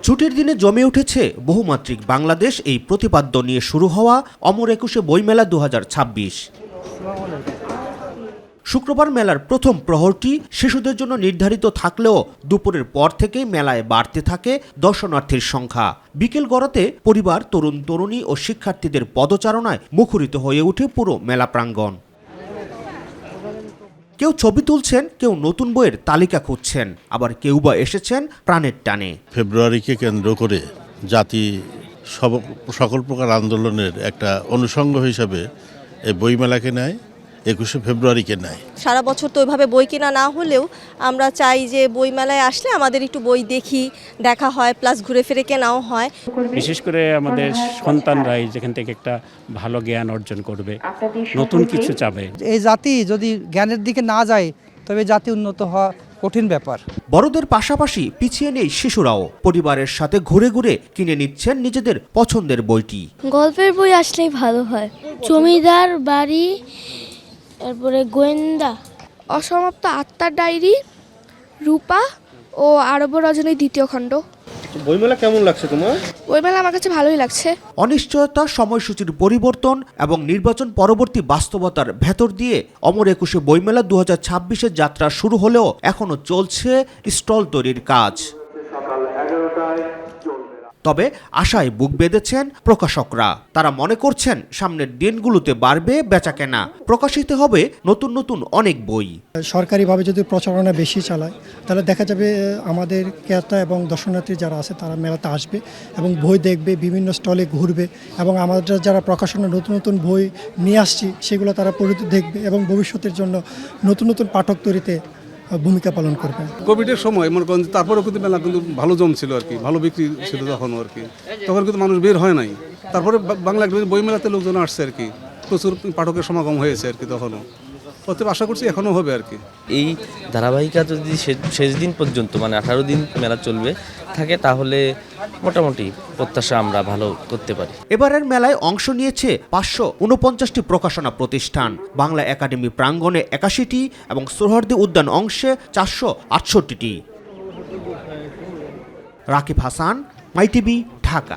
ছুটির দিনে জমে উঠেছে বহুমাত্রিক বাংলাদেশ এই প্রতিপাদ্য নিয়ে শুরু হওয়া অমর একুশে বইমেলা 2026। শুক্রবার মেলার প্রথম প্রহরটি শিশুদের জন্য নির্ধারিত থাকলেও দুপুরের পর থেকেই মেলায় বাড়তে থাকে দর্শনার্থীর সংখ্যা। বিকেল গড়াতে পরিবার, তরুণ তরুণী ও শিক্ষার্থীদের পদচারণায় মুখরিত হয়ে ওঠে পুরো মেলা প্রাঙ্গণ। কেউ ছবি তুলছেন, কেউ নতুন বইয়ের তালিকা খুঁজছেন, আবার কেউ বা এসেছেন প্রাণের টানে। ফেব্রুয়ারিকে কেন্দ্র করে জাতি সকল প্রকার আন্দোলনের একটা অনুষঙ্গ হিসাবে এই বইমেলাকে নেয়, 21শে ফেব্রুয়ারিকে নেয়। সারা বছর তো ওইভাবে বই কেনা না হলেও আমরা চাই যে বইমেলায় আসলে আমাদের একটু বই দেখা হয়, প্লাস ঘুরে ফিরে কেনাও হয়। বিশেষ করে আমাদের সন্তানরাই যেখান থেকে একটা ভালো জ্ঞান অর্জন করবে, নতুন কিছু চাবে। এই জাতি যদি জ্ঞানের দিকে না যায় তবে জাতি উন্নত হওয়া কঠিন ব্যাপার। বড়দের পাশাপাশি পিছিয়ে নেই শিশুরাও। পরিবারের সাথে ঘুরে ঘুরে কিনে নিচ্ছেন নিজেদের পছন্দের বইটি। গল্পের বই আসলেই ভালো হয়। জমিদার বাড়ি, তারপরে গোয়েন্দা, অসমাপ্ত আত্মার ডায়েরি, রূপা ও আরব রজনীর 2য় খণ্ড। বইমেলা কেমন লাগছে তোমার? বইমেলা আমার কাছে ভালোই লাগছে। অনিশ্চয়তা, সময়সূচির পরিবর্তন এবং নির্বাচন পরবর্তী বাস্তবতার ভেতর দিয়ে অমর একুশে বইমেলা 2026-এর যাত্রা শুরু হলেও এখনো চলছে স্টল তৈরির কাজ। তবে আশায় বুক বেঁধেছেন প্রকাশকরা। তারা মনে করছেন সামনের দিনগুলোতে বাড়বে বেচাকেনা, প্রকাশিত হবে নতুন নতুন অনেক বই। সরকারিভাবে যদি প্রচারণা বেশি চালায় তাহলে দেখা যাবে আমাদের ক্রেতা এবং দর্শনার্থী যারা আছে তারা মেলাতে আসবে এবং বই দেখবে, বিভিন্ন স্টলে ঘুরবে এবং আমাদের যারা প্রকাশনা নতুন নতুন বই নিয়ে আসছি সেগুলো তারা পড়ে দেখবে এবং ভবিষ্যতের জন্য নতুন নতুন পাঠক তৈরিতে ভূমিকা পালন করবে। কোভিডের সময় মনে করেন তারপরেও কিন্তু মেলা কিন্তু ভালো জমছিল আর কি, ভালো বিক্রি ছিল তখনও আর কি। তখন কিন্তু মানুষ বের হয় নাই, তারপরে বাংলা বইমেলাতে লোকজন আসছে আর কি, প্রচুর পাঠকের সমাগম হয়েছে আর কি। তখনও অতএব আশা করছি এখনও হবে আর কি। এই ধারাবাহিকতা যদি শেষ দিন পর্যন্ত মানে 18 দিন মেলা চলবে থাকে তাহলে মোটামুটি প্রত্যাশা আমরা ভালো করতে পারি। এবারের মেলায় অংশ নিয়েছে 549টি প্রকাশনা প্রতিষ্ঠান, বাংলা একাডেমি প্রাঙ্গণে 81টি এবং সোহরাওয়ার্দী উদ্যান অংশে 468টি। রাকিব হাসান, মাইটিভি, ঢাকা।